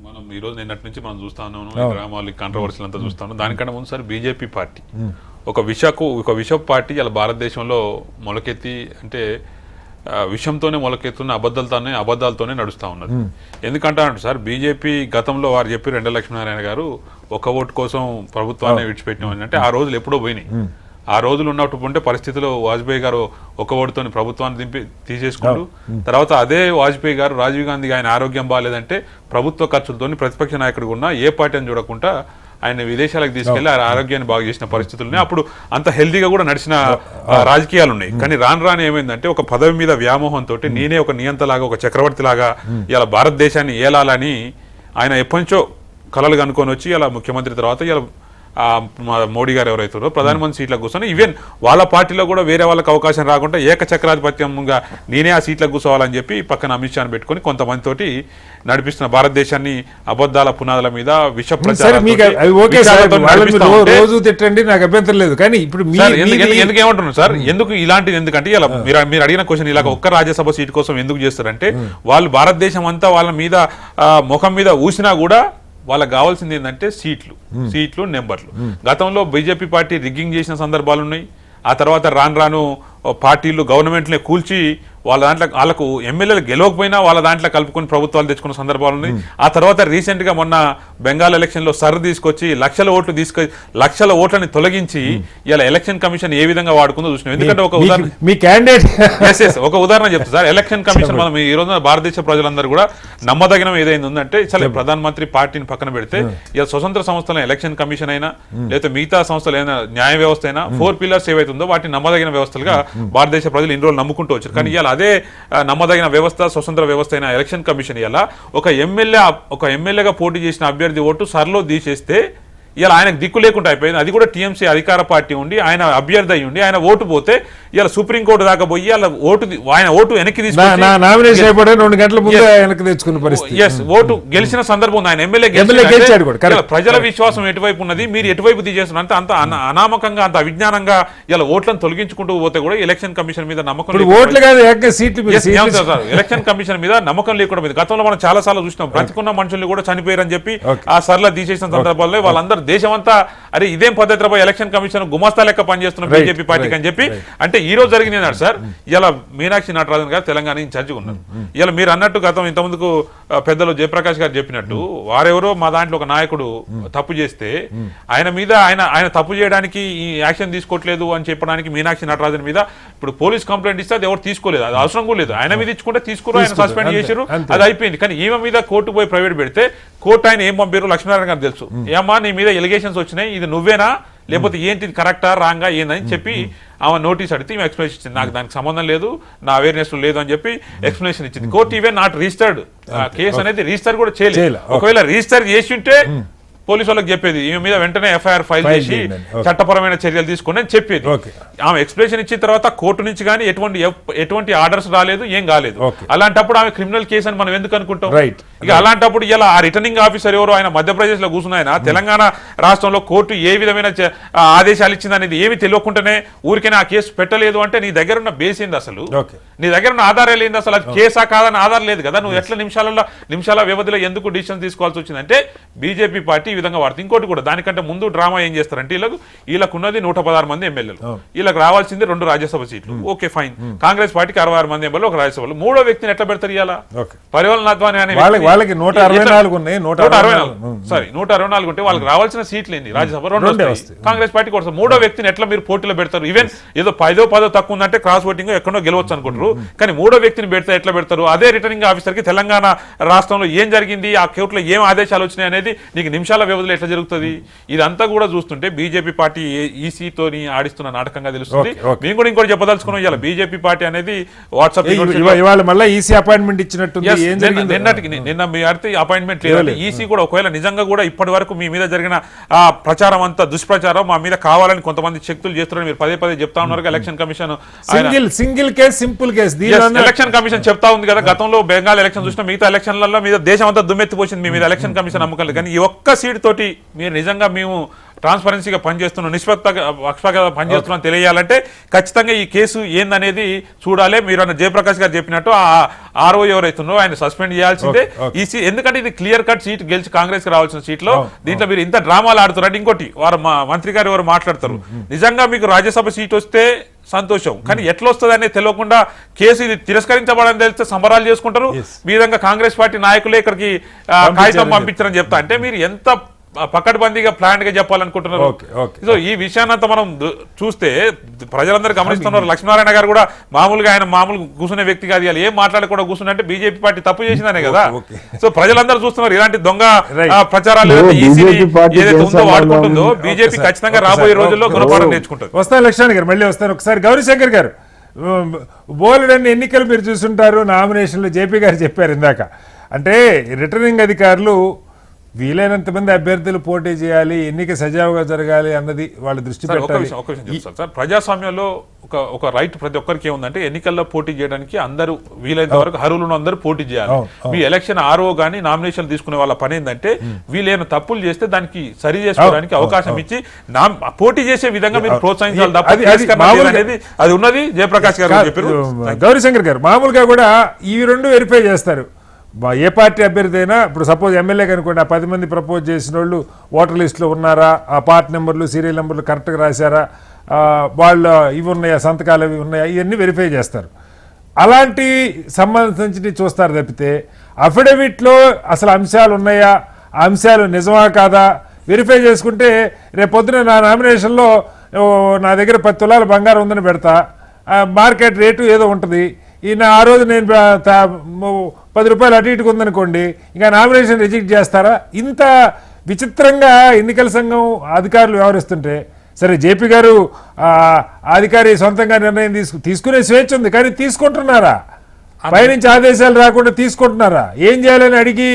[SPEAKER 4] మనం ఈరోజు నిన్నటి నుంచి మనం చూస్తా ఉన్నాము, గ్రామాలు కాంట్రవర్సీలు అంతా చూస్తాను. దానికన్నా ముందు సార్ బీజేపీ పార్టీ ఒక విషపు పార్టీ ఇలా భారతదేశంలో మొలకెత్తి, అంటే విషంతోనే మొలకెత్తున్న అబద్ధాలతోనే నడుస్తూ ఉన్నది. ఎందుకంటే సార్ బీజేపీ గతంలో వారు చెప్పి 2 లక్ష్మీనారాయణ గారు ఒక ఓటు కోసం ప్రభుత్వాన్ని విడిచిపెట్టినామని, అంటే ఆ రోజులు ఎప్పుడో పోయినాయి. ఆ రోజులు ఉన్నటువంటి పరిస్థితిలో వాజ్పేయి గారు ఒక ఓటుతోని ప్రభుత్వాన్ని తీసేసుకుంటూ, తర్వాత అదే వాజ్పేయి గారు రాజీవ్ గాంధీ ఆయన ఆరోగ్యం బాగాలేదంటే ప్రభుత్వ ఖర్చులతో ప్రతిపక్ష నాయకుడు ఉన్న ఏ పార్టీ అని చూడకుండా ఆయన విదేశాలకు తీసుకెళ్లి ఆయన ఆరోగ్యాన్ని బాగు చేసిన పరిస్థితులున్నాయి. అప్పుడు అంత హెల్తీగా కూడా నడిచిన రాజకీయాలు ఉన్నాయి. కానీ రాను ఏమైందంటే ఒక పదవి మీద వ్యామోహంతో నేనే ఒక నియంతలాగా, ఒక చక్రవర్తి లాగా ఇలా భారతదేశాన్ని ఏలాలని ఆయన ఎప్పటి నుంచో కలలు కనుకొని వచ్చి ఇలా ముఖ్యమంత్రి తర్వాత ఇలా మోడీ గారు ఎవరైతారో ప్రధానమంత్రి సీట్లకు కూర్చొని, ఈవెన్ వాళ్ళ పార్టీలో కూడా వేరే వాళ్ళకి అవకాశం రాకుండా ఏకచక్రాధిపత్యంగా నేనే ఆ సీట్లకు కూర్చోవాలని చెప్పి పక్కన అమిత్ షాను పెట్టుకుని కొంతమందితోటి నడిపిస్తున్న భారతదేశాన్ని అబద్ధాల పునాదుల మీద విష
[SPEAKER 1] రోజు తిట్టండి, నాకు అభ్యంతరం లేదు. కానీ ఇప్పుడు
[SPEAKER 4] ఎందుకు ఏమంటున్నారు సార్, ఎందుకు ఇలాంటిది? ఎందుకంటే ఇలా మీరు అడిగిన క్వశ్చన్ ఇలా ఒక్క రాజ్యసభ సీట్ కోసం ఎందుకు చేస్తారంటే వాళ్ళు భారతదేశం అంతా వాళ్ళ మీద ముఖం మీద ఊసినా కూడా వాళ్ళకి కావాల్సింది ఏంటంటే సీట్లు నెంబర్లు. గతంలో బీజేపీ పార్టీ రిగ్గింగ్ చేసిన సందర్భాలు ఉన్నాయి. ఆ తర్వాత రాను పార్టీలు గవర్నమెంట్లే కూల్చి వాళ్ళకు ఎమ్మెల్యేలు గెలవకపోయినా వాళ్ళ దాంట్లో కలుపుకొని ప్రభుత్వాలు తెచ్చుకున్న సందర్భాలు ఉన్నాయి. ఆ తర్వాత రీసెంట్ గా మొన్న బెంగాల్ ఎలక్షన్ లో తీసుకొచ్చి లక్షల ఓట్లని తొలగించి ఇలా ఎలక్షన్ కమిషన్ ఏ విధంగా వాడుకుందో చూసినాం. ఎందుకంటే ఒక ఉదాహరణ
[SPEAKER 1] మీ క్యాండిడేట్
[SPEAKER 4] ఒక ఉదాహరణ చెప్తా సార్. ఎలక్షన్ కమిషన్ మనం ఈ రోజున భారతదేశ ప్రజలందరూ కూడా నమ్మదగినం ఏదైంది ఉందంటే చాలా ప్రధానమంత్రి పార్టీని పక్కన పెడితే ఇలా స్వతంత్ర సంస్థల ఎలక్షన్ కమిషన్ అయినా లేదా మిగతా సంస్థలు అయినా న్యాయ వ్యవస్థ అయినా 4 పిల్లర్స్ ఏవైతే ఉందో వాటిని నమ్మదగిన వ్యవస్థలుగా భారతదేశ ప్రజలు ఇన్ని రోజులు నమ్ముకుంటూ వచ్చారు. కానీ ఇవాళ అదే నమ్మదగిన వ్యవస్థ స్వతంత్ర వ్యవస్థ అయిన ఎలక్షన్ కమిషన్ ఇలా ఒక ఎమ్మెల్యేగా పోటీ చేసిన అభ్యర్థి ఓటు సర్లో తీసేస్తే ఇలా ఆయనకు దిక్కు లేకుండా అయిపోయింది. అది కూడా టీఎంసీ అధికార పార్టీ ఉండి ఆయన అభ్యర్థి అయి ఉండి ఆయన ఓటు పోతే ఇలా సుప్రీంకోర్టు దాకా పోయి ఆయన ఓటు వెనక్కి తీసుకుని ఓటు గెలిచిన సందర్భం ఉంది. ఆయన ఎమ్మెల్యే
[SPEAKER 1] గెలిచాడు కూడా.
[SPEAKER 4] ప్రజల విశ్వాసం ఎటువైపు ఉన్నది, మీరు ఎటువైపు తీసేస్తున్నారు అంత అనామకంగా అంత అవిజ్ఞానంగా ఇలా ఓట్లను తొలగించుకుంటూ పోతే కూడా ఎలక్షన్ కమిషన్ మీద నమ్మకం ఎలక్షన్ కమిషన్ మీద నమ్మకం లేకుండా గతంలో మనం చాలా సార్లు చూసినాం. బ్రతికున్న మనుషుల్ని కూడా చనిపోయారని చెప్పి ఆ సర్లా తీసేసిన సందర్భాల్లో వాళ్ళందరూ దేశమంతా అరే ఇదేం పద్ధతిలో ఎలక్షన్ కమిషన్ గుమాస్తా లెక్క పనిచేస్తున్న బీజేపీ పార్టీకి అని చెప్పి అంటే ఈ రోజు జరిగింది అన్నాడు సార్. ఇలా మీనాక్షి నటరాజన్ గారు తెలంగాణ ఇన్ఛార్జిగా ఉన్నారు. ఇలా మీరు అన్నట్టు గతం ఇంతకుముందుకు పెద్దలు జయప్రకాష్ గారు చెప్పినట్టు వారెవరో మా దాంట్లో ఒక నాయకుడు తప్పు చేస్తే ఆయన తప్పు చేయడానికి ఈ యాక్షన్ తీసుకోవట్లేదు అని చెప్పడానికి మీనాక్షి నటరాజన్ మీద ఇప్పుడు పోలీస్ కంప్లైంట్ ఇస్తే అది ఎవరు తీసుకోలేదు, అది అవసరం కూడా లేదు. ఆయన మీద ఇచ్చుకుంటే తీసుకురు, ఆయన సస్పెండ్ చేశారు, అది అయిపోయింది. కానీ ఈమె మీద కోర్టు పోయి ప్రైవేట్ పెడితే కోర్టు ఆయన ఏం పంపారు లక్ష్మీనారాయణ గారు తెలుసు. ఏమా నీ మీద ఎలిగేషన్స్ వచ్చినాయి, ఇది నువ్వేనా లేకపోతే ఏంటి కరెక్టా రాంగా ఏందని చెప్పి ఆమె నోటీస్ అడిగితే ఈమె ఎక్స్ప్లెనేషన్ ఇచ్చింది. నాకు దానికి సంబంధం లేదు, నా అవేర్నెస్ లేదు అని చెప్పి ఎక్స్ప్లెనేషన్ ఇచ్చింది. Court even not registered, case అనేది రిజిస్టర్ కూడా చేయలేదు. ఒకవేళ రిజిస్టర్ చేసి ఉంటే పోలీసు వాళ్ళకి చెప్పేది, ఈమె మీద వెంటనే ఎఫ్ఐఆర్ ఫైల్ చేసి చట్టపరమైన చర్యలు తీసుకుని అని చెప్పేది. ఆమె ఎక్స్ప్లెనేషన్ ఇచ్చిన తర్వాత కోర్టు నుంచి కానీ ఎటువంటి ఆర్డర్స్ రాలేదు, ఏం కాలేదు. అలాంటప్పుడు ఆమె క్రిమినల్ కేసు అని మనం ఎందుకు అనుకుంటాం? ఇక అలాంటప్పుడు ఇలా ఆ రిటర్నింగ్ ఆఫీసర్ ఎవరు ఆయన మధ్యప్రదేశ్ లో కూర్చున్నాయన తెలంగాణ రాష్ట్రంలో కోర్టు ఏ విధమైన ఆదేశాలు ఇచ్చింది అనేది ఏమి తెలియకుండానే ఊరికైనా ఆ కేసు పెట్టలేదు అంటే నీ దగ్గర ఉన్న బేస్ ఏంది అసలు? నీ దగ్గర ఉన్న ఆధారాలు ఏంది అసలు? అది కేసా కాదని ఆధారం లేదు కదా. నువ్వు ఎట్లా నిమిషాల వ్యవధిలో ఎందుకు డిసిషన్ తీసుకోవాల్సి వచ్చిందంటే బీజేపీ పార్టీ విధంగా వాడుతుంది. ఇంకోటి కూడా దానికంటే ముందు డ్రామా ఏం చేస్తారంటే వీళ్ళకున్నది 116 మంది ఎమ్మెల్యేలు, వీళ్ళకి రావాల్సింది 2 రాజ్యసభ సీట్లు. Okay fine. కాంగ్రెస్ పార్టీకి 66 మంది ఎమ్మెల్యేలు, ఒక రాజ్యసభలో. మూడో వ్యక్తిని ఎట్లా పెడతారు? ఇవాళ పరివాల్ అద్వానీ అనే
[SPEAKER 1] వాళ్ళకి 164 ఉన్నాయి,
[SPEAKER 4] 164 ఉంటే వాళ్ళకి రావాల్సిన సీట్లు ఏంటి? రాజ్యసభ 2 వస్తాయి, కాంగ్రెస్ పార్టీ కోసం. మూడో వ్యక్తిని ఎట్లా మీరు పోటీలో పెడతారు? ఈవెన్ ఏదో 10 తక్కువ ఉందంటే క్రాస్ ఓటింగ్ ఎక్కడో గెలవచ్చు అనుకుంటారు, కానీ మూడో వ్యక్తిని పెడితే ఎట్లా పెడతారు? అదే రిటర్నింగ్ ఆఫీసర్ కి తెలంగాణ రాష్ట్రంలో ఏం జరిగింది, ఆ కోర్టులో ఏం ఆదేశాలు వచ్చినాయి అనేది నీకు నిమిషాల వ్యవధిలో ఎట్లా జరుగుతుంది? ఇదంతా కూడా చూస్తుంటే బీజేపీ పార్టీ ఈసీతోని ఆడిస్తున్న నాటకంగా తెలుస్తుంది. మేము కూడా ఇంకోటి చెప్పదలుచుకున్నాం, ఇలా బీజేపీ పార్టీ అనేది వాట్సాప్
[SPEAKER 1] ఈసీ అపాయింట్మెంట్ ఇచ్చినట్టు
[SPEAKER 4] నిన్న మీ అర్థం అపాయింట్మెంట్ లేదు. ఈసీ కూడా ఒకవేళ నిజంగా కూడా ఇప్పటి వరకు మీ మీద జరిగిన ఆ ప్రచారం అంతా దుష్ప్రచారం, మా మీద కావాలని కొంతమంది శక్తులు చేస్తున్నారని మీరు పదే చెప్తా ఉన్నారు. Election commission
[SPEAKER 1] single case simple case
[SPEAKER 4] election commission చెప్తా ఉంది కదా, గతంలో బెంగాల్ ఎలక్షన్ చూసిన మిగతా ఎలక్షన్లలో మీద దేశం అంతా దుమ్మెత్తిపోయింది మీ మీద ఎలక్షన్ కమిషన్ నమ్మకం లేదు. కానీ ఈ ఒక్క సీట్ తోటి మీరు నిజంగా మేము ట్రాన్స్పరెన్సీగా పనిచేస్తున్నాం, నిష్పక్షంగా పనిచేస్తున్నాం తెలియాలంటే ఖచ్చితంగా ఈ కేసు ఏందనేది చూడాలి. మీరు అన్న జయప్రకాష్ గారు చెప్పినట్టు ఆ ఆర్ఓ ఎవరైతున్నారో ఆయన సస్పెండ్ చేయాల్సిందే. ఎందుకంటే ఇది క్లియర్ కట్ సీట్ గెలిచి కాంగ్రెస్ కి రావాల్సిన సీట్లో దీంట్లో మీరు ఇంత డ్రామాలు ఆడుతున్నారు. ఇంకోటి వారు మంత్రి గారు ఎవరు మాట్లాడతారు, నిజంగా మీకు రాజ్యసభ సీట్ వస్తే సంతోషం, కానీ ఎట్లా వస్తుంది అనేది తెలియకుండా కేసు ఇది తిరస్కరించబడని తెలిస్తే సంబరాలు చేసుకుంటారు. ఈ విధంగా కాంగ్రెస్ పార్టీ నాయకులే ఇక్కడికి కాగితం పంపించారని చెప్తా అంటే మీరు ఎంత పకడ్బందీగా ప్లాన్ గా చెప్పాలనుకుంటున్నారు. సో ఈ విషయాన్నంతా మనం చూస్తే ప్రజలందరూ గమనిస్తున్నారు. లక్ష్మీనారాయణ గారు కూడా ఆయన మామూలు కూర్చునే వ్యక్తి కాదు, ఏం మాట్లాడకుండా కూర్చున్నా అంటే బీజేపీ పార్టీ తప్పు చేసిందనే కదా. సో ప్రజలందరూ చూస్తున్నారు ఇలాంటి దొంగ ప్రచారాలు ఏదైతే ఉందో వాడుకుంటుందో బీజేపీ ఖచ్చితంగా రాబోయే రోజుల్లో గుణపాఠం నేర్చుకుంటుంది.
[SPEAKER 1] వస్తాను లక్ష్మణ్ గారు, మళ్ళీ వస్తాను. ఒకసారి గౌరీశంకర్ గారు, బోలెడన్ని ఎన్నికలు మీరు చూస్తుంటారు, నామినేషన్లు జేపీ గారు చెప్పారు ఇందాక. అంటే రిటర్నింగ్ అధికారులు వీలైనంత మంది అభ్యర్థులు పోటీ చేయాలి, ఎన్నిక సజావుగా జరగాలి అన్నది వాళ్ళ దృష్టి పెట్టాలి.
[SPEAKER 4] ఒక విషయం చెప్తాను సార్, ప్రజాస్వామ్యంలో ఒక రైట్ ప్రతి ఒక్కరికి ఏముందంటే ఎన్నికల్లో పోటీ చేయడానికి అందరూ వీలైనంత వరకు అర్హులను అందరూ పోటీ చేయాలి. మీ ఎలక్షన్ ఆర్ఓ గానీ నామినేషన్ తీసుకునే వాళ్ళ పని ఏంటంటే వీలైన తప్పులు చేస్తే దానికి సరి చేసుకోవడానికి అవకాశం ఇచ్చి పోటీ చేసే విధంగా మీరు ప్రోత్సహించాలి తప్ప అనేది అది ఉన్నది. జయప్రకాష్ గారు చెప్పారు.
[SPEAKER 1] గౌరీశంకర్ గారు, మామూలుగా కూడా ఇవి 2 వెరిఫై చేస్తారు. ఏ పార్టీ అభ్యర్థి అయినా ఇప్పుడు సపోజ్ ఎమ్మెల్యే కనుకోండి, ఆ 10 మంది ప్రపోజ్ చేసిన వాళ్ళు ఓటర్ లిస్టులో ఉన్నారా, ఆ పార్టీ నెంబర్లు సీరియల్ నెంబర్లు కరెక్ట్గా రాశారా, వాళ్ళు ఇవి ఉన్నాయా, సంతకాలు అవి ఉన్నాయా, ఇవన్నీ వెరిఫై చేస్తారు. అలాంటి సంబంధించి చూస్తారు తప్పితే అఫిడవిట్లో అసలు అంశాలు ఉన్నాయా, ఆ అంశాలు నిజమా కాదా వెరిఫై చేసుకుంటే రేపొద్దున నా నామినేషన్లో నా దగ్గర 10 తులాల బంగారం ఉందని పెడతా, మార్కెట్ రేటు ఏదో ఉంటుంది, ఈయన ఆ రోజు నేను 10 రూపాయలు అటు ఇటుకు ఉందనుకోండి, ఇంకా నామినేషన్ రిజెక్ట్ చేస్తారా? ఇంత విచిత్రంగా ఎన్నికల సంఘం అధికారులు వ్యవహరిస్తుంటే, సరే జేపీ గారు అధికారి సొంతంగా నిర్ణయం తీసుకునే స్వేచ్ఛ ఉంది, కానీ తీసుకుంటున్నారా? పైనుంచి ఆదేశాలు రాకుండా తీసుకుంటున్నారా? ఏం చేయాలని అడిగి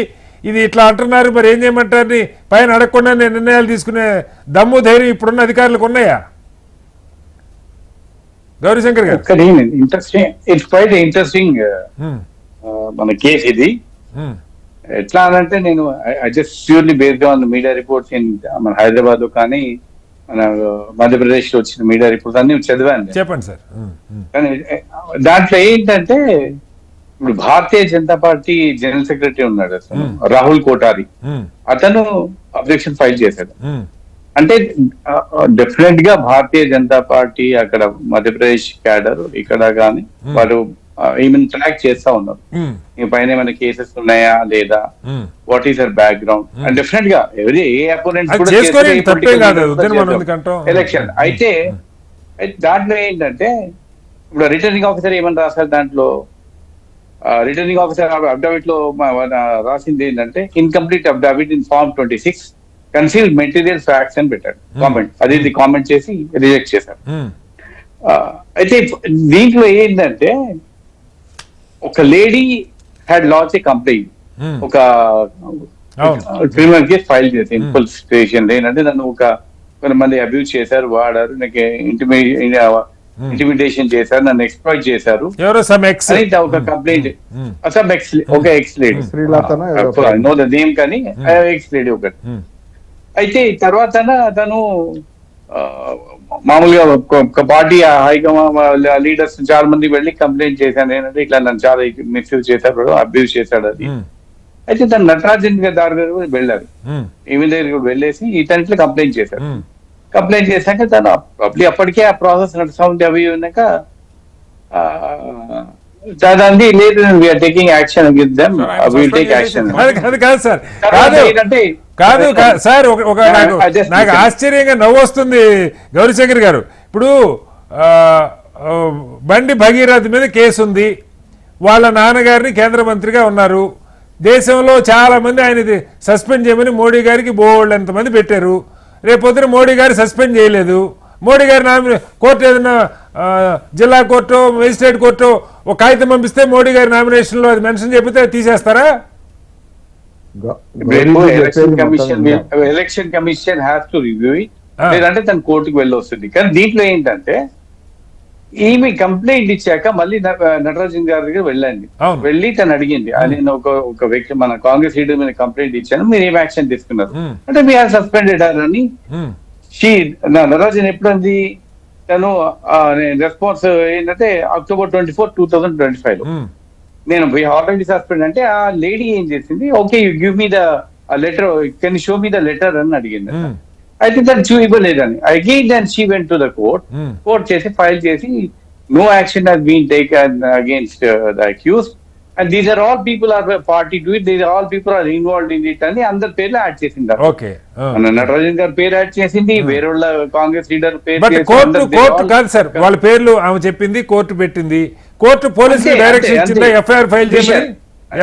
[SPEAKER 1] ఇది ఇట్లా అంటున్నారు, మరి ఏం చేయమంటారని పైన అడగకుండా నిర్ణయాలు తీసుకునే దమ్ము ధైర్యం ఇప్పుడున్న అధికారులకు ఉన్నాయా? గౌరీశంకర్ గారు,
[SPEAKER 5] ఇట్స్ క్వైట్ ఇంట్రెస్టింగ్ మన కేసు ఇది. ఎట్లా అనంటే నేను just purely based on media reports in మన హైదరాబాద్ కానీ మన మధ్యప్రదేశ్ లో వచ్చిన మీడియా రిపోర్ట్స్ అన్ని చదివాను.
[SPEAKER 1] చెప్పండి సార్.
[SPEAKER 5] కానీ దాంట్లో ఏంటంటే ఇప్పుడు భారతీయ జనతా పార్టీ జనరల్ సెక్రటరీ ఉన్నాడు అసలు రాహుల్ కోటారి, అతను అబ్జెక్షన్ ఫైల్ చేశాడు. అంటే డెఫినెట్ గా భారతీయ జనతా పార్టీ అక్కడ మధ్యప్రదేశ్ క్యాడర్ ఇక్కడ కానీ వాళ్ళు ఈమెను ట్రాక్ చేస్తా ఉన్నారు. ఈ పైన ఏమైనా కేసెస్ ఉన్నాయా లేదా, what is your background, and definite గా ఎవరి ఏ అపోనెంట్ ఎలక్షన్ అయితే దాంట్లో ఏంటంటే ఇప్పుడు రిటర్నింగ్ ఆఫీసర్ ఏమని రాశారు, దాంట్లో రిటర్నింగ్ ఆఫీసర్ అఫిడవిట్ లో రాసింది ఏంటంటే incomplete affidavit in form 26 conceal material facts అని పెట్టాడు కామెంట్. అది కామెంట్ చేసి రిజెక్ట్ చేశారు. అయితే దీంట్లో ఏంటంటే ఒక lady had launch A complaint, ఒక క్రిమినల్ కేసు ఫైల్ చేసింది పోలీస్ స్టేషన్. ఏంటంటే నన్ను కొంతమంది అబ్యూజ్ చేశారు, వాడారు, నాకు ఇంటిమిడేషన్ చేశారు, నన్ను ఎక్స్ప్లాయిట్ చేశారు ఒక కంప్లైంట్. ఒక X lady, know the name, కానీ ఎక్స్ లేడీ ఒకటి. అయితే తర్వాత తను మామూలుగా ఒక పార్టీ హైకమాండ్ లీడర్స్ చాలా మంది వెళ్ళి కంప్లైంట్ చేశాను ఏంటంటే ఇట్లా నన్ను చాలా మిస్యూజ్ చేశాడు, అబ్యూజ్ చేశాడు అది. అయితే తను నటరాజన్ గారు వెళ్ళారు, ఈమె దగ్గర వెళ్ళేసి ఇతనికి కంప్లైంట్ చేశారు. కంప్లైంట్ చేశాక తను అప్పటికే ఆ ప్రాసెస్ నడుస్తూ ఉంది. అవి ఉన్నాక దాన్ని లేదు we are taking action against them, will take action.
[SPEAKER 1] కాదు సార్, కాదు సార్, నాకు ఆశ్చర్యంగా నవ్వు వస్తుంది గౌరీశంకర్ గారు. ఇప్పుడు బండి భగీరథ్ మీద కేసు ఉంది, వాళ్ళ నాన్నగారిని కేంద్ర మంత్రిగా ఉన్నారు, దేశంలో చాలా మంది ఆయన సస్పెండ్ చేయమని మోడీ గారికి బోల్డ్ ఎంతమంది పెట్టారు. రేపొద్దున మోడీ గారు సస్పెండ్ చేయలేదు, మోడీ గారి కోర్టు ఏదైనా జిల్లా కోర్టు మెజిస్ట్రేట్ కోర్టు ఒక కాగితం పంపిస్తే మోడీ గారి నామినేషన్ లో అది మెన్షన్ చెబితే తీసేస్తారా?
[SPEAKER 5] Election commission has to review it, లేదంటే తన కోర్టుకు వెళ్ళి వస్తుంది. కానీ దీంట్లో ఏంటంటే ఈమె కంప్లైంట్ ఇచ్చాక మళ్ళీ నటరాజన్ గారి దగ్గర వెళ్ళండి, వెళ్ళి తను అడిగింది, నేను ఒక వ్యక్తి మన కాంగ్రెస్ లీడర్ మీద కంప్లైంట్ ఇచ్చాను, మీరు ఏం యాక్షన్ తీసుకున్నారు అంటే మీ ఆర్ సస్పెండెడ్ అని. నటరాజన్ ఎప్పుడంది తను రెస్పాన్స్ ఏంటంటే October 24, 2025 లో నేను ఆల్రెడీ సస్పెండ్ అంటే ఆ లేడీ ఏం చేసింది, okay you give me the letter, can show me the letter అని అడిగింది. అయితే దాన్ని చూపలేదని again then she went to the court చేసి ఫైల్ చేసి no action has been taken against the accuse and these are all people are party to it, these all people are involved in it అని అందరి పేర్లు add చేసింది. నటరాజన్ గారి పేరు add చేసింది, వేరే వాళ్ళ కాంగ్రెస్ లీడర్ పేరు.
[SPEAKER 1] కోర్టు కాదు సార్, వాళ్ళ పేర్లు ఆమె చెప్పింది, కోర్టు పెట్టింది, కోర్టు పోలీసులు డైరెక్షన్ ఇచ్చిందా ఎఫ్ఐఆర్ ఫైల్ చేయమని?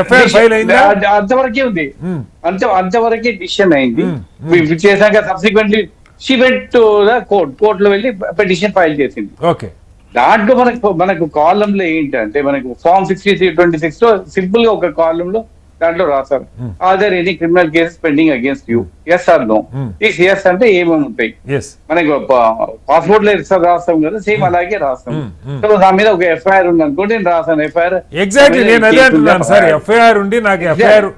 [SPEAKER 1] ఎఫ్ఐఆర్ ఫైల్ అయిందా?
[SPEAKER 5] అంతవరకే ఉంది, అంతవరకే డిసిషన్ అయింది. చేశాక subsequently she went to the కోర్టులో వెళ్ళి పిటిషన్ ఫైల్ చేసింది.
[SPEAKER 1] ఓకే,
[SPEAKER 5] దాంట్లో మనకు కాలం లో ఏంటంటే మనకు ఫార్మ్ 63/26 లో సింపుల్ గా ఒక కాలం లో దాంట్లో రాస్తారు, are there any criminal cases pending against you, yes or no. Yes అంటే ఏమేమి ఉంటాయి, మనకి పాస్పోర్ట్ లో రాస్తాం కదా, సేమ్ అలాగే రాస్తాం. సో నా మీద ఒక ఎఫ్ఐఆర్ ఉంది అనుకోండి, నేను రాస్తాను ఎఫ్ఐఆర్.
[SPEAKER 1] ఎగ్జాక్ట్లీ నేను అదే అంటున్నాను సార్, ఎఫ్ఐఆర్ ఉండి నాకు ఎఫ్ఐఆర్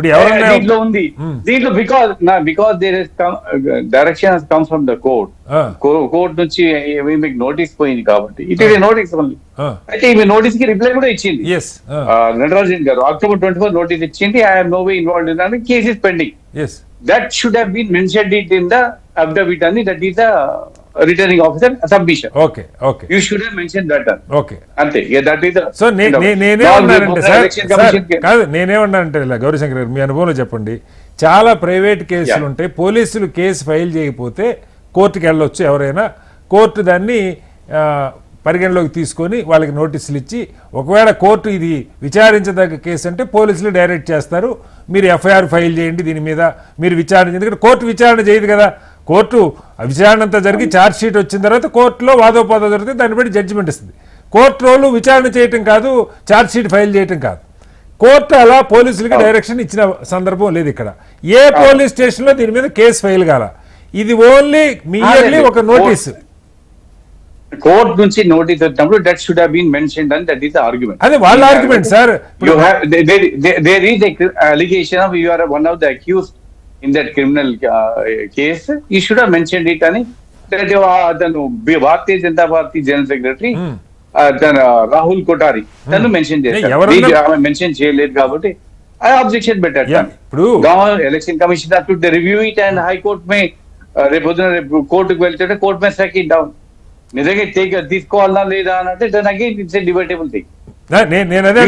[SPEAKER 5] దీంట్లో ఉంది. దీంట్లో because there is direction has comes from the court నుంచి మీకు నోటీస్ పోయింది కాబట్టి ఇట్ ఈస్ నోటీస్ ఓన్లీ. అయితే ఈమె నోటీస్ కి రిప్లై కూడా ఇచ్చింది నటరాజన్ గారు. October 24 నోటీస్ ఇచ్చింది, I have no way involved in అని, case is pending. That should have been mentioned it in the affidavit అని, that is the returning officer submission.
[SPEAKER 1] Okay okay
[SPEAKER 5] you should have mention that.
[SPEAKER 1] Okay
[SPEAKER 5] అంతే. That is
[SPEAKER 1] so నేనేమన్నానంటే sir కాదు, నేనేమన్నానంటే ఇలా గౌరీశంకర్ గారు మీ అనుభవంలో చెప్పండి. చాలా ప్రైవేట్ కేసులు ఉంటాయి, పోలీసులు కేసు ఫైల్ చేయకపోతే కోర్టుకి వెళ్ళొచ్చు ఎవరైనా, కోర్టు దాన్ని పరిగణలోకి తీసుకొని వాళ్ళకి నోటీసులు ఇచ్చి, ఒకవేళ కోర్టు ఇది విచారించదగ్గ కేసు అంటే పోలీసులు డైరెక్ట్ చేస్తారు, మీరు ఎఫ్ఐఆర్ ఫైల్ చేయండి దీని మీద, మీరు విచారణ, ఎందుకంటే కోర్టు విచారణ చేయదు కదా, కోర్టు విచారణ అంతా జరిగి ఛార్జ్ షీట్ వచ్చిన తర్వాత కోర్టులో వాదోపాదం జరిగితే దాన్ని బట్టి జడ్జిమెంట్ ఇస్తుంది. కోర్టు రోజు విచారణ చేయటం కాదు, ఛార్జ్ షీట్ ఫైల్ చేయటం కాదు. కోర్టు అలా పోలీసులకి డైరెక్షన్ ఇచ్చిన సందర్భం లేదు ఇక్కడ. ఏ పోలీస్ స్టేషన్లో దీని మీద కేసు ఫైల్ కాల, ఇది ఓన్లీ మియర్లీ ఒక నోటీసు.
[SPEAKER 5] కోర్ట్ నుంచి నోటీస్ వచ్చినప్పుడు that should have been mentioned and that is the argument.
[SPEAKER 1] అదే వాళ్ళ argument sir.
[SPEAKER 5] You have there is a allegation of you are one of the accused in that criminal case, you should have mentioned it అని. అతను Bharatiya Janata Party general secretary Rahul Kothari తను mention చేశారు, mention చేయలేదు కాబట్టి I objection పెట్టారు. Election commission to review it and high court మే రేపు కోర్టుకు వెళ్తుంటే court may strike it down. నిజంగా తీసుకోవాలా లేదా అని అంటే దాని again it's a debatable thing.
[SPEAKER 1] నేను అదే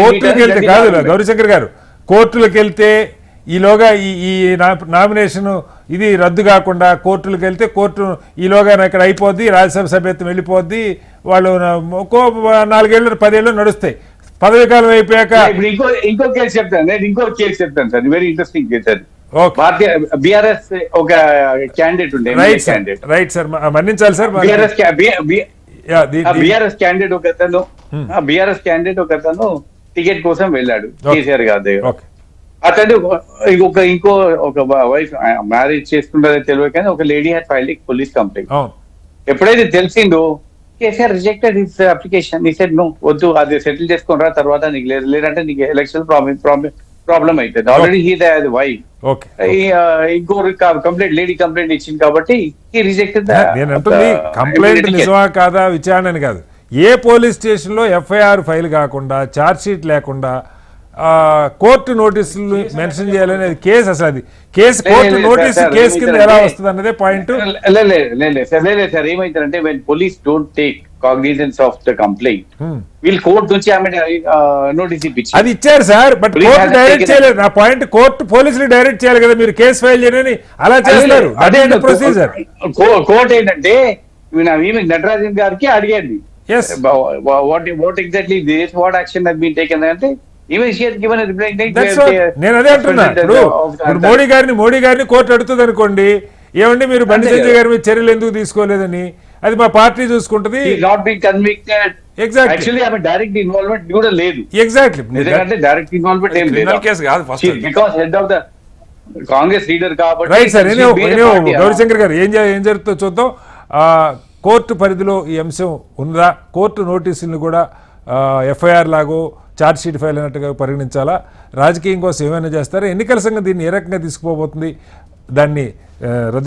[SPEAKER 1] కోర్టులకు వెళ్తే కాదు గౌరీశంకర్ గారు, కోర్టులకు వెళ్తే ఈలోగా ఈ నామినేషన్ ఇది రద్దు కాకుండా కోర్టులకు వెళ్తే కోర్టు ఈలోగా ఇక్కడ అయిపోద్ది, రాజ్యసభ సభ్యత్వం వెళ్ళిపోద్ది, వాళ్ళు ఒక్కో 4 ఏళ్ళు 10 ఏళ్ళు నడుస్తాయి, పదవి కాలం అయిపోయాక.
[SPEAKER 5] ఇంకో కేసు చెప్తాను, నేను ఇంకో కేసు చెప్తాను సార్, వెరీ ఇంట్రెస్టింగ్ కేసు అది. భారతీయ బిఆర్ఎస్ ఒక క్యాండిడేట్ ఉండే,
[SPEAKER 1] రైట్ సార్, మన్నించాలి సార్,
[SPEAKER 5] బిఆర్ఎస్ క్యాండిడేట్ ఒక అతను టికెట్ కోసం వెళ్ళాడు కేసీఆర్ గారి దగ్గర. అతను ఇంకో వైఫ్ మ్యారేజ్ చేసుకుంటారో తెలియదు కానీ ఒక lady had filed police complaint. ఎప్పుడైతే తెలిసిందో కేసీఆర్ రిజెక్టెడ్ హిస్ అప్లికేషన్. ఈ సెడ్ నో, వద్దు, అది సెటిల్ చేసుకుని తర్వాత నీకు లేదంటే నీకు ఎలక్షన్ ప్రాబ్లం అవుతుంది. ఆల్రెడీ హీ ద వైఫ్ ఇంకో కంప్లైంట్ లేడీ కంప్లైంట్ ఇచ్చింది కాబట్టి హీ రిజెక్టెడ్.
[SPEAKER 1] కంప్లైంట్ నిజమా కాదా విచారణ కాదు, ఏ పోలీస్ స్టేషన్ లో ఎఫ్ఐఆర్ ఫైల్ కాకుండా ఛార్జ్ షీట్ లేకుండా కోర్టు నోటీసులు మెన్షన్ చేయాలనేది కేసు. అసలు అది కేసు, కోర్టు నోటీసు కేసు కింద ఎలా వస్తుంది అన్నదే పాయింట్.
[SPEAKER 5] సార్ ఏమైందంటే when police don't take cognizance of the complaint, వీళ్ళు కోర్టు నుంచి ఆమె నోటీస్ ఇప్పించారు.
[SPEAKER 1] అది ఇచ్చారు సార్, బట్ కోర్టు డైరెక్ట్ చేయలేదు. నా పాయింట్, కోర్టు పోలీసులు డైరెక్ట్ చేయాలి కదా, మీరు కేసు ఫైల్ చేయని అలా చేస్తారు. అదే ప్రొసీజర్.
[SPEAKER 5] కోర్టు ఏంటంటే నటరాజన్ గారికి అడిగండి what exactly this, what action has been taken అంటే
[SPEAKER 1] నేను అదే అంటున్నా. ఇప్పుడు మోడీ గారిని కోర్టు అడుగుతుంది అనుకోండి, ఏమండి మీరు బండి సంజయ్ గారి మీద చర్యలు ఎందుకు తీసుకోలేదని, అది మా పార్టీ చూసుకుంటది.
[SPEAKER 5] డైరెక్ట్ ఇన్వాల్వ్మెంట్ కూడా లేదు.
[SPEAKER 1] ఎగ్జాక్ట్లీ,
[SPEAKER 5] డైరెక్ట్ ఇన్వాల్వ్మెంట్ ఏం లేదు because head of the Congress leader కాబట్టి.
[SPEAKER 1] రైట్ సార్, గౌరీశంకర్ గారు ఏం జరుగుతుందో చూద్దాం. కోర్టు పరిధిలో ఈ అంశం ఉందా, కోర్టు నోటీసులను కూడా ఎఫ్ఐఆర్ లాగో ఛార్జ్ షీట్ ఫైల్ అన్నట్టుగా పరిగణించాలా, రాజకీయం కోసం ఏమైనా చేస్తారా, ఎన్నికల సంఘం దీన్ని ఏ రకంగా తీసుకుపోబోతుంది, దాన్ని రద్దు